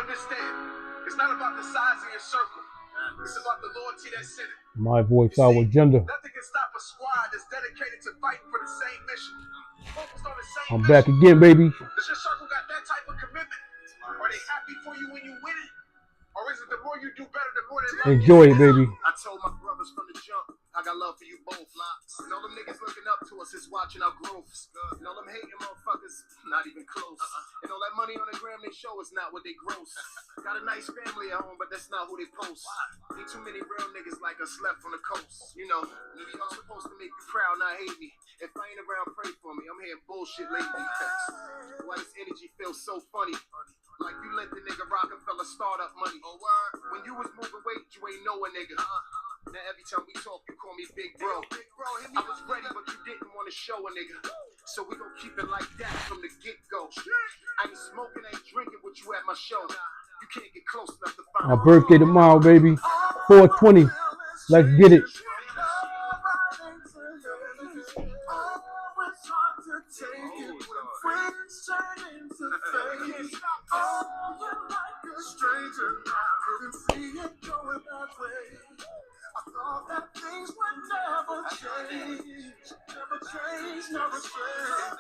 understand. It's not about the size of your circle. It's about the loyalty that's in it. My voice, our agenda. Nothing can stop a squad that's dedicated to fighting for the same mission. Focused on the same I'm mission. back again, baby. Does your circle got that type of commitment? Are they happy for you when you win it? Or is it the more you do better, the more they love you? Enjoy it, baby. I told my brothers from the jump, I got love for you both. And all them niggas looking up to us is watching our growth. And all them hating motherfuckers, not even close. And all that money on the gram they show is not what they gross. Got a nice family at home, but that's not who they post. Ain't too many real niggas like us left on the coast. You know, New York's supposed to make you proud, not hate me. If I ain't around, pray for me. I'm hearing bullshit lately. Why this energy feels so funny? Like you lent the nigga Rockefeller startup money. When you was moving weight, you ain't know a nigga. Now every time we talk, you call me big bro. I was ready, but you didn't want to show a nigga. So we gon' keep it like that from the get-go. I ain't smoking, ain't drinking with you at my show. You can't get close enough to find My birthday tomorrow, baby. 420. Let's get it. I thought that things would never change. Never change, never change.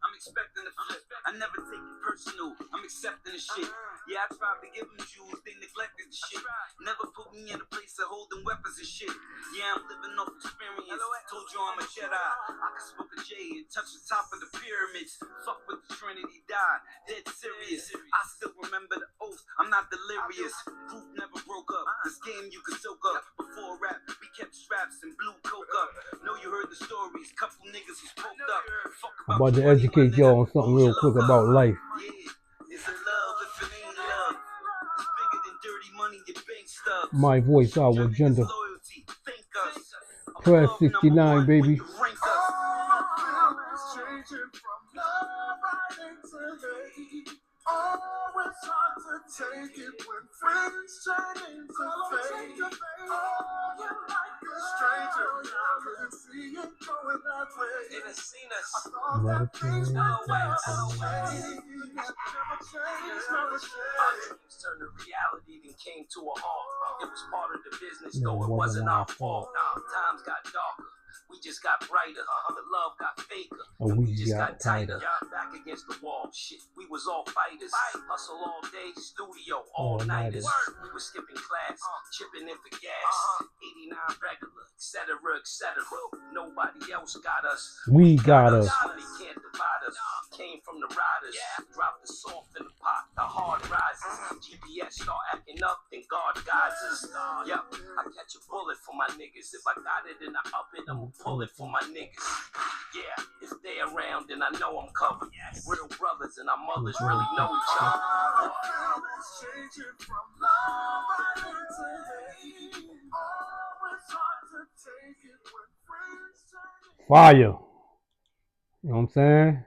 I'm expecting a flip. I never take it personal. I'm accepting the shit. Yeah, I tried to give them jewels, they neglected the shit. Never put me in a place of holding weapons and shit. Yeah, I'm living off experience. Told you I'm a Jedi. I can smoke a J and touch the top of the pyramids. Fuck with the Trinity, die. Dead serious. I still remember the oath. I'm not delirious. Group never broke up. This game you can soak up. Before rap, we kept straps and blew coke up. Know you heard the stories. Couple niggas who spoke up. Fuck I'm about to educate y'all on something real quick about life. Yeah, it's a love if it ain't love. It's bigger than dirty money, your bank stubs. My voice, our agenda. Loyalty, thank us. Press 69, baby. Always hard to take it when friends turn into fate. Oh, you're like a stranger. I couldn't see it going that way. They done seen us. I thought that things would never change. Never change, never change. Our dreams turned to reality, then came to a halt. It was part of the business, though it wasn't our fault. Times got darker. We just got brighter, the love got faker, and we just got tighter. Back against the wall, shit, we was all fighters. Hustle all day, studio, all-nighters. We were skipping class, chipping in for gas. 89 regular, etc., etc. Nobody else got us. We got us. Money can't divide us. Came from the riders. Drop the soft in the pot, the hard rises. GPS start acting up, then God guides us. Yup, I catch a bullet for my niggas. If I got it and I up it, I'ma pull it for my niggas. Yeah, if they around, then I know I'm covered. Real brothers and our mothers really know each other. Fire. You know what I'm saying?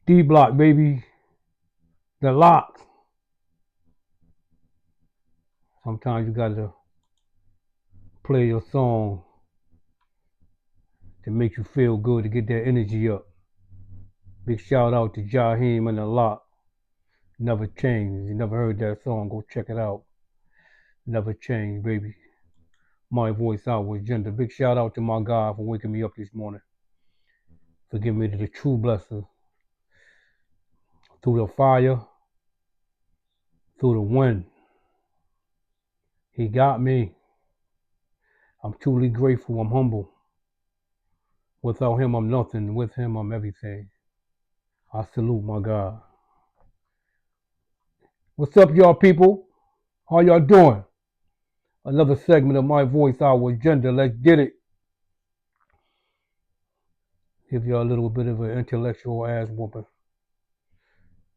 D-Block, baby. The Lock. Sometimes you gotta play your song to make you feel good, to get that energy up. Big shout out to Jaheim and The Lock. Never Change. You never heard that song, go check it out. Never Change, baby. My voice, our agenda. Big shout out to my God for waking me up this morning. For giving me the true blessing. Through the fire, through the wind. He got me. I'm truly grateful. I'm humble. Without him, I'm nothing. With him, I'm everything. I salute my God. What's up, y'all people? How y'all doing? Another segment of My Voice, Our Agenda. Let's get it. Give y'all a little bit of an intellectual ass whooping.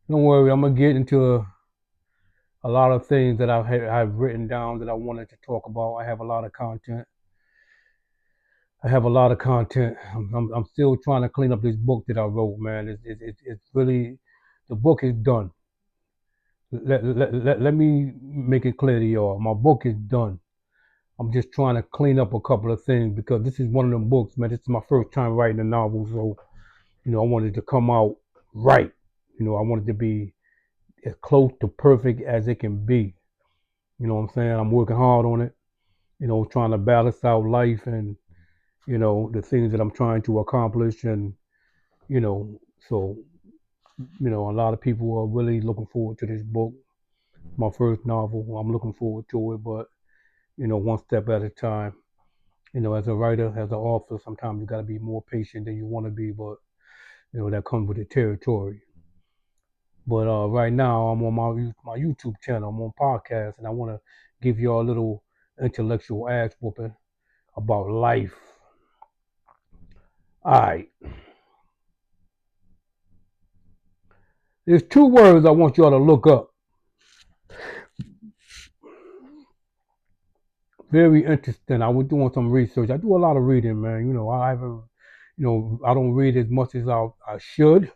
Don't worry, I'm going to get into a lot of things that I've written down that I wanted to talk about. I have a lot of content. I'm still trying to clean up this book that I wrote, man. It's really, the book is done. Let me make it clear to y'all. My book is done. I'm just trying to clean up a couple of things because this is one of them books, man. This is my first time writing a novel, so, I wanted to come out right. I want it to be as close to perfect as it can be. You know what I'm saying? I'm working hard on it, trying to balance out life and, the things that I'm trying to accomplish. And, so, a lot of people are really looking forward to this book, my first novel. I'm looking forward to it, but, one step at a time. As a writer, as an author, sometimes you got to be more patient than you want to be, but, that comes with the territory. But right now, I'm on my YouTube channel. I'm on podcast, and I want to give y'all a little intellectual ass whooping about life. All right. There's two words I want y'all to look up. Very interesting. I was doing some research. I do a lot of reading, man. I haven't, I don't read as much as I should,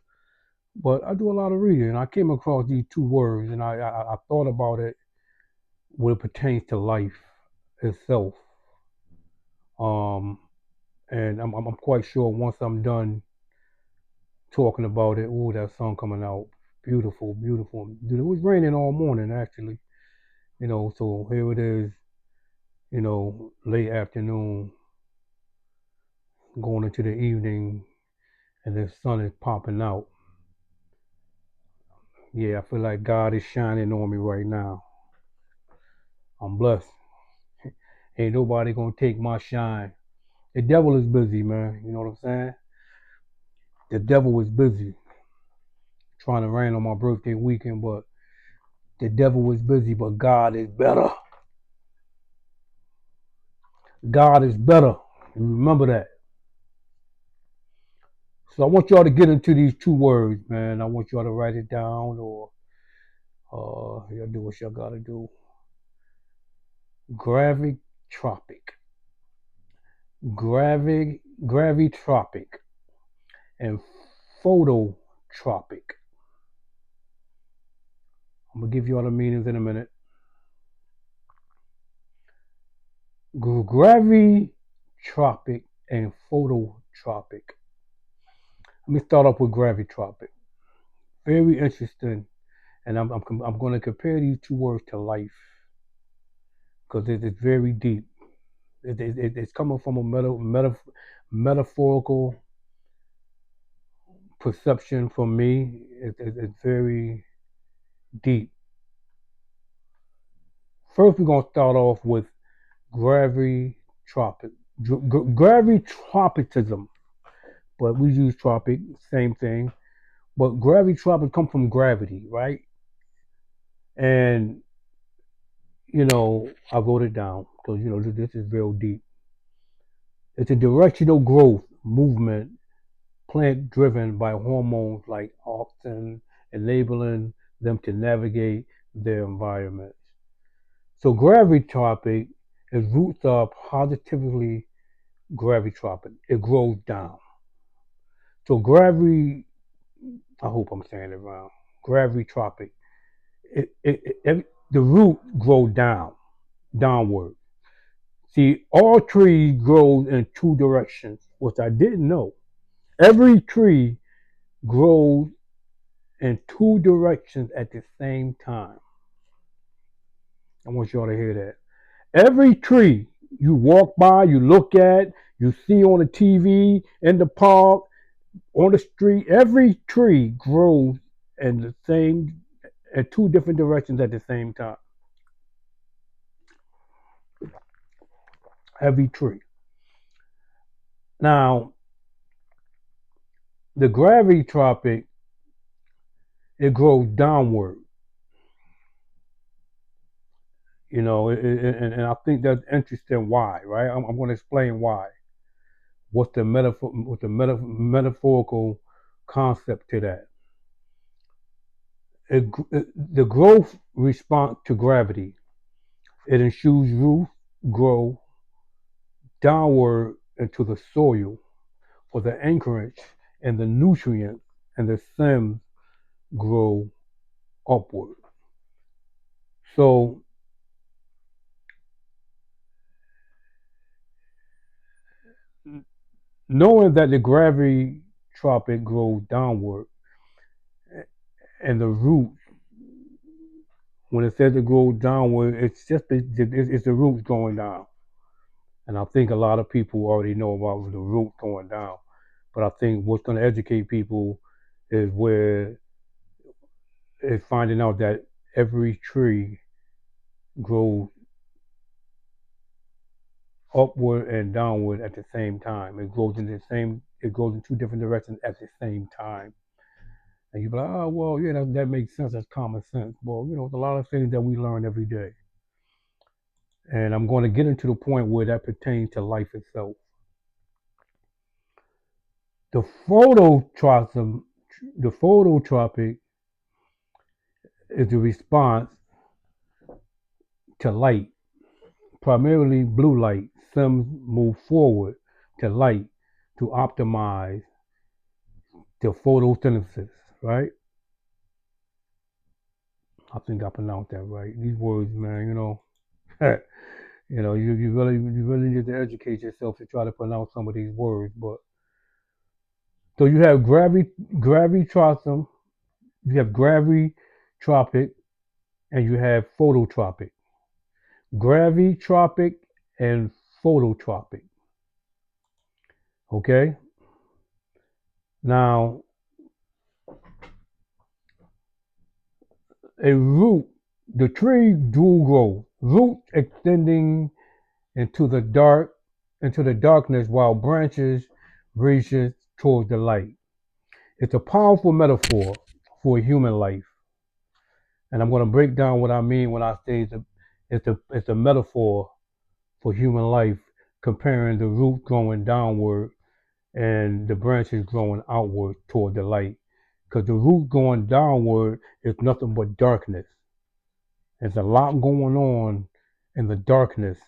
but I do a lot of reading. And I came across these two words, and I thought about it when it pertains to life itself. And I'm quite sure once I'm done talking about it, ooh, that song coming out, beautiful, beautiful. Dude, it was raining all morning actually, so here it is, late afternoon, going into the evening, and the sun is popping out. Yeah, I feel like God is shining on me right now. I'm blessed. Ain't nobody gonna take my shine. The devil is busy, man. You know what I'm saying? The devil is busy trying to rain on my birthday weekend, but the devil is busy, but God is better. God is better. Remember that. So I want y'all to get into these two words, man. I want y'all to write it down, or y'all do what y'all gotta do. Gravitropic. Gravitropic and phototropic. I'm gonna give you all the meanings in a minute. Gravitropic and phototropic. Let me start off with gravitropic. Very interesting, and I'm going to compare these two words to life because it's very deep. It's coming from a metaphorical perception for me. It's very deep. First, we're going to start off with gravitropic. Gravitropicism, but we use tropic, same thing. But gravitropic come from gravity, right? And I wrote it down because this is real deep. It's a directional growth movement, plant driven by hormones like auxin, enabling them to navigate their environments. So gravitropic, its roots are positively gravitropic. It grows down. So I hope I'm saying it wrong. Gravitropic. The root grows downward. See, all trees grow in two directions, which I didn't know. Every tree grows in two directions at the same time. I want y'all to hear that. Every tree you walk by, you look at, you see on the TV, in the park, on the street, every tree grows in two different directions at the same time. Every tree. Now, the gravitropic, it grows downward. And I think that's interesting. Why, right? I'm going to explain why. What's the metaphorical concept to that? The growth response to gravity. It ensures roots grow downward into the soil for the anchorage and the nutrients, and the stems grow upward. So knowing that the gravitropic grows downward, And the root, when it says it grows downward, it's just it's the roots going down. And I think a lot of people already know about the root going down. But I think what's going to educate people is where is finding out that every tree grows upward and downward at the same time. It grows in the same. It goes in two different directions at the same time. And you're like, oh well, yeah, that makes sense. That's common sense. Well, there's a lot of things that we learn every day. And I'm going to get into the point where that pertains to life itself. The phototropism, the phototropic is the response to light, primarily blue light. Some move forward to light to optimize the photosynthesis, right? I think I pronounced that right. These words, man, you really need to educate yourself to try to pronounce some of these words. But so you have gravitropism, you have gravitropic, and you have phototropic. Gravitropic and phototropic. Okay? Now, a root, the tree dual growth, roots extending into the darkness while branches reaches towards the light. It's a powerful metaphor for human life. And I'm going to break down what I mean when I say it's a metaphor for human life, comparing the root growing downward and the branches growing outward toward the light. Because the root going downward is nothing but darkness. There's a lot going on in the darkness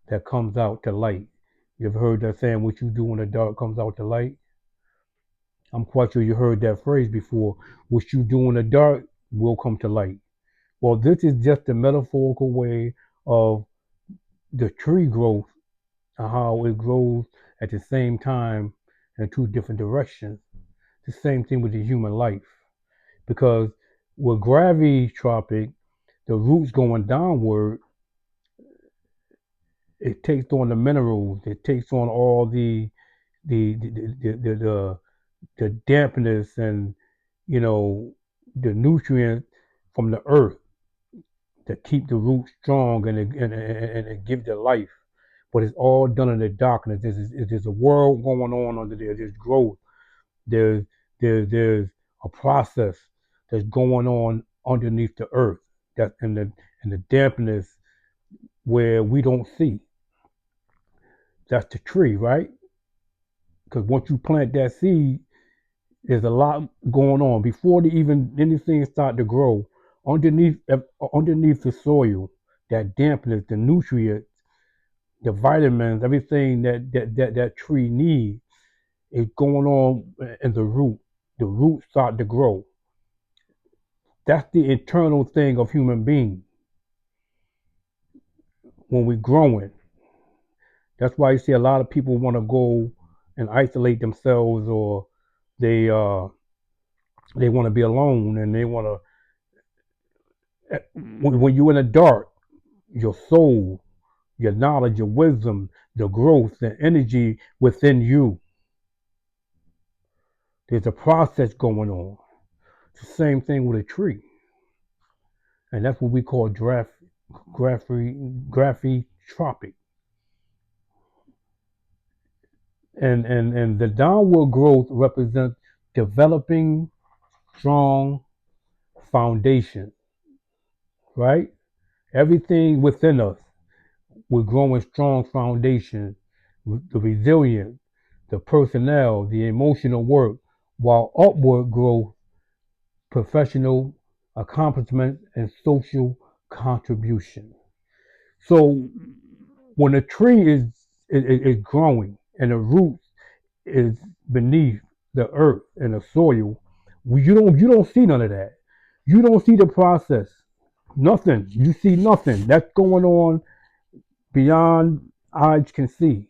that comes out to light. You ever heard that saying, what you do in the dark comes out to light? I'm quite sure you heard that phrase before. What you do in the dark will come to light. Well, this is just a metaphorical way of the tree growth and how it grows at the same time in two different directions. The same thing with the human life. Because with gravitropic, the roots going downward, it takes on the minerals, it takes on all the dampness and the nutrients from the earth to keep the roots strong and it gives it life. But it's all done in the darkness. There's a world going on under there. There's growth. There's a process that's going on underneath the earth. That's in the dampness where we don't see. That's the tree, right? Because once you plant that seed, there's a lot going on before anything start to grow underneath the soil. That dampness, the nutrients, the vitamins, everything that tree needs is going on in the root. The roots start to grow. That's the internal thing of human beings. When we're growing, that's why you see a lot of people want to go and isolate themselves, or they want to be alone, and they want to. When you're in the dark, your soul, your knowledge, your wisdom, the growth, the energy within you. There's a process going on. It's the same thing with a tree. And that's what we call gravitropic. And the downward growth represents developing strong foundation, right? Everything within us, we're growing strong foundation, the resilience, the personnel, the emotional work, while upward growth, professional accomplishment, and social contribution. So when a tree is growing and the roots is beneath the earth and the soil, you don't see none of that. You don't see the process. Nothing. You see nothing. That's going on beyond eyes can see.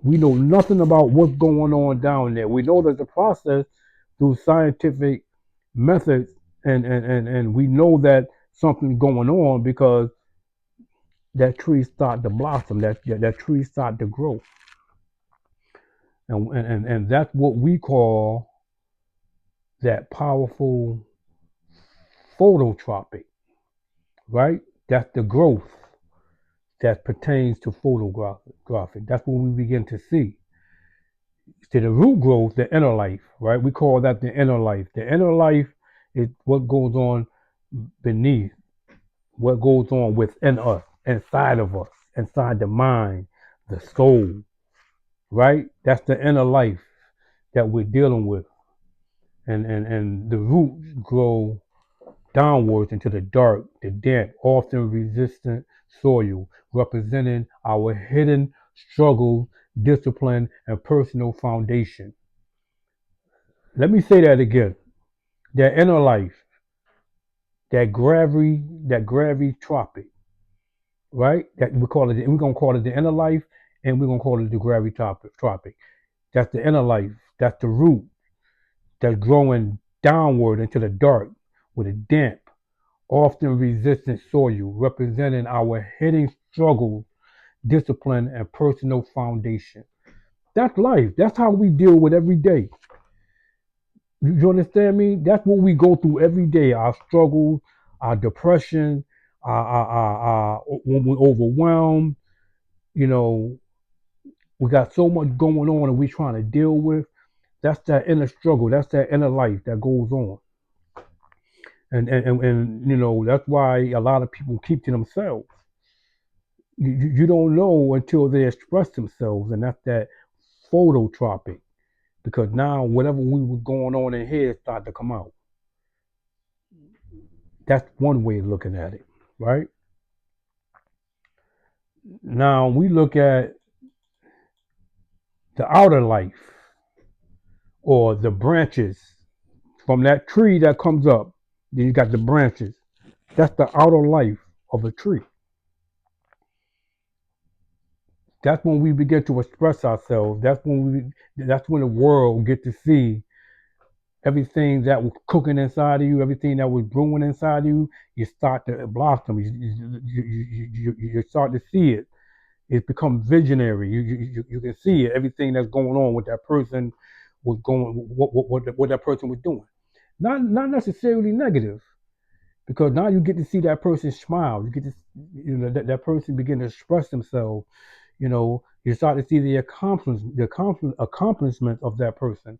We know nothing about what's going on down there. We know there's a process through scientific methods, and we know that something's going on because that tree start to blossom, that tree start to grow, and that's what we call that powerful phototropic, right? That's the growth that pertains to photographic. That's what we begin to see. To the root growth, the inner life, right? We call that the inner life. The inner life is what goes on beneath, what goes on within us, inside of us, inside the mind, the soul, right? That's the inner life that we're dealing with. And the roots grow downwards into the dark, the damp, often resistant soil, representing our hidden struggle, discipline, and personal foundation. Let me say that again. That inner life, that gravitropic, right? That we call it. We're gonna call it the inner life, and we're gonna call it the gravitropic. That's the inner life. That's the root that's growing downward into the dark with a damp, often resistant soil, representing our hidden struggles, discipline, and personal foundation. That's life. That's how we deal with every day. You understand me? That's what we go through every day. Our struggles, our depression, when we're overwhelmed, you know, we got so much going on and we're trying to deal with. That's that inner struggle. That's that inner life that goes on. And you know, that's why a lot of people keep to themselves. You don't know until they express themselves, and that's that phototropic. Because now whatever we was going on in here start to come out. That's one way of looking at it, right? Now we look at the outer life or the branches from that tree that comes up. Then you got the branches. That's the outer life of a tree. That's when we begin to express ourselves. That's when the world get to see everything that was cooking inside of you, everything that was brewing inside of you. You start to blossom. You start to see it. It becomes visionary. You can see it. Everything that's going on with that person was going. What that person was doing. Not necessarily negative, because now you get to see that person smile. You get to, that person begin to express themselves. You start to see the accomplishment of that person.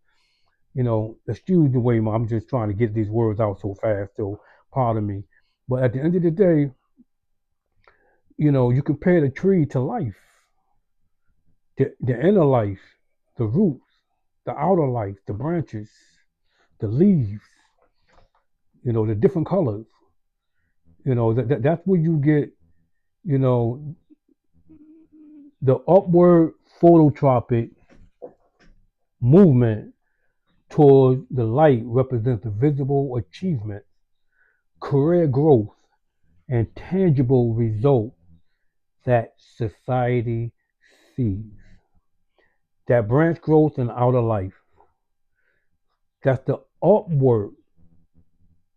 Excuse the way I'm just trying to get these words out so fast, so pardon me. But at the end of the day, you compare the tree to life, the inner life, the roots, the outer life, the branches, the leaves, the different colors. That's where you get, the upward phototropic movement toward the light represents the visible achievement, career growth, and tangible result that society sees. That branch growth in outer life. That's the upward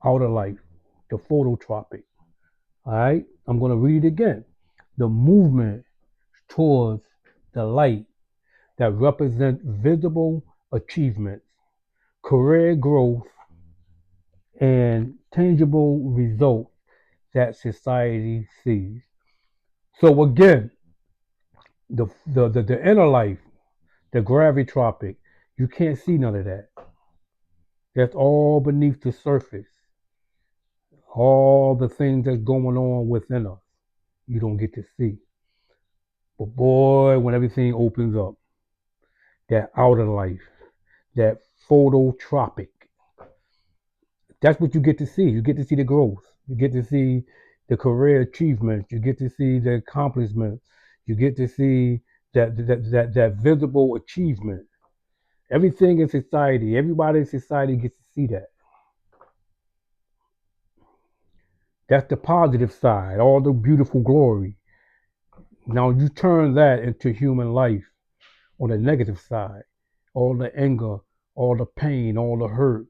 outer life, the phototropic. All right, I'm going to read it again. The movement towards the light that represents visible achievements, career growth, and tangible results that society sees. So again, the inner life, the gravitropic, you can't see none of that. That's all beneath the surface. All the things that's going on within us, you don't get to see. But boy, when everything opens up, that outer life, that phototropic, that's what you get to see. You get to see the growth. You get to see the career achievements. You get to see the accomplishments. You get to see that visible achievement. Everything in society, everybody in society gets to see that. That's the positive side, all the beautiful glory. Now you turn that into human life on the negative side, all the anger, all the pain, all the hurt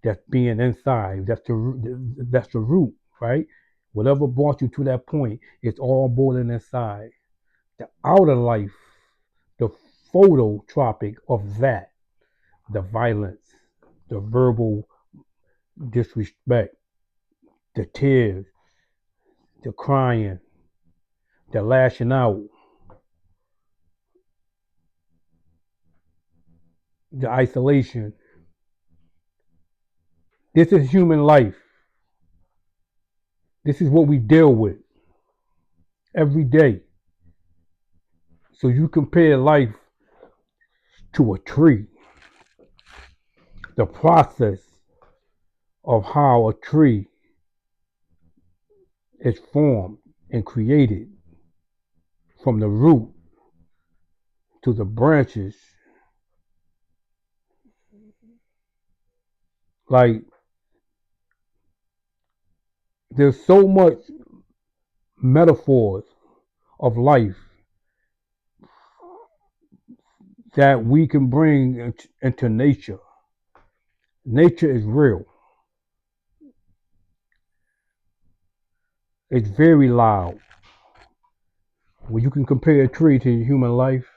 that's being inside. That's the root, right? Whatever brought you to that point, it's all boiling inside. The outer life, the phototropic of that, the violence, the verbal disrespect, the tears, the crying, the lashing out, the isolation. This is human life. This is what we deal with every day. So you compare life to a tree. The process of how a tree is formed and created from the root to the branches. Like, there's so much metaphors of life that we can bring into nature. Nature is real. It's very loud. When you can compare a tree to human life,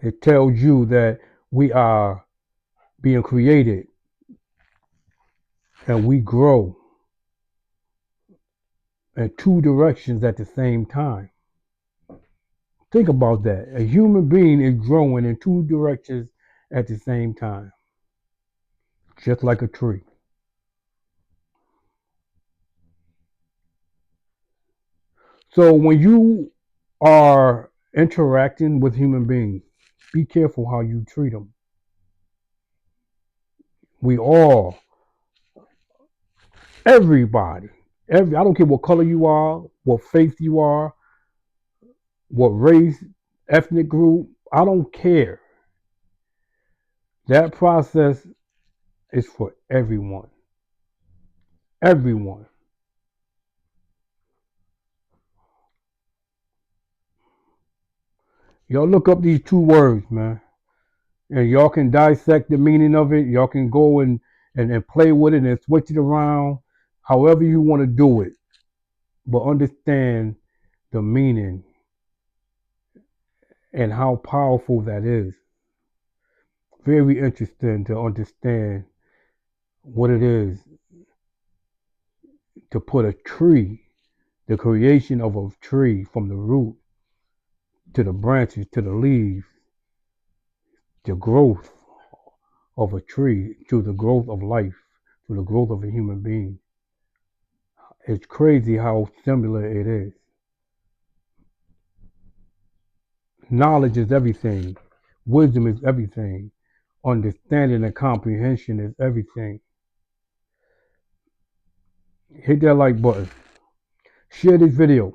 it tells you that we are being created and we grow in two directions at the same time. Think about that. A human being is growing in two directions at the same time, just like a tree. So when you are interacting with human beings, be careful how you treat them. We all, everybody, I don't care what color you are, what faith you are, what race, ethnic group, I don't care. That process is for everyone. Everyone. Y'all look up these two words, man. And y'all can dissect the meaning of it. Y'all can go and play with it and switch it around however you want to do it. But understand the meaning and how powerful that is. Very interesting to understand what it is to put a tree, the creation of a tree from the root to the branches to the leaves, the growth of a tree to the growth of life, to the growth of a human being. It's crazy how similar it is. Knowledge is everything. Wisdom is everything. Understanding and comprehension is everything. Hit that like button. Share this video.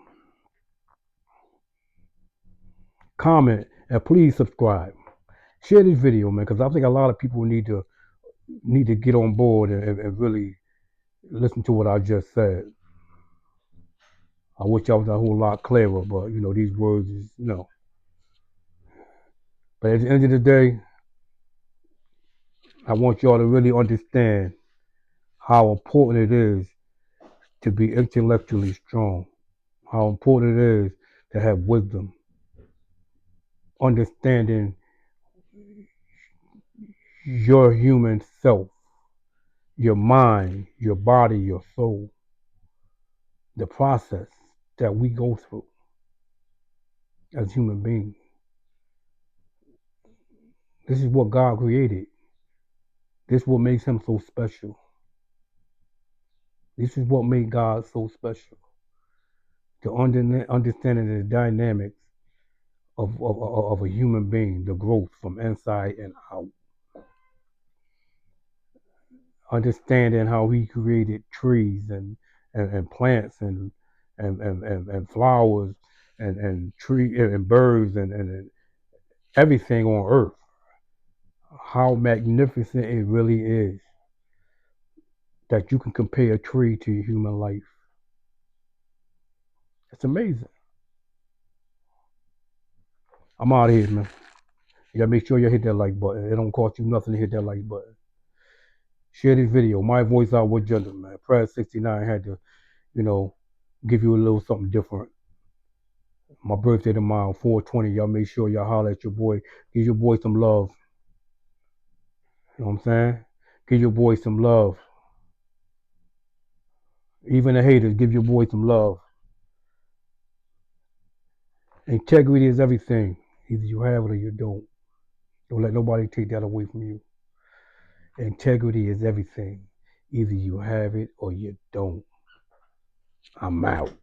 Comment and please subscribe. Share this video, man, because I think a lot of people need to get on board and really listen to what I just said. I wish I was a whole lot clearer, but these words is But at the end of the day, I want y'all to really understand how important it is to be intellectually strong, how important it is to have wisdom, understanding your human self, your mind, your body, your soul, the process that we go through as human beings. This is what God created. This is what makes him so special. This is what made God so special. To understanding the dynamics of a human being, the growth from inside and out. Understanding how he created trees and plants and flowers and tree and birds and everything on earth. How magnificent it really is that you can compare a tree to human life. It's amazing. I'm out of here, man. Y'all make sure you hit that like button. It don't cost you nothing to hit that like button. Share this video. My voice out with gentlemen, man. Press 69 had to, give you a little something different. My birthday tomorrow, 4/20. Y'all make sure y'all holler at your boy. Give your boy some love. You know what I'm saying? Give your boy some love. Even the haters, give your boy some love. Integrity is everything. Either you have it or you don't. Don't let nobody take that away from you. Integrity is everything. Either you have it or you don't. I'm out.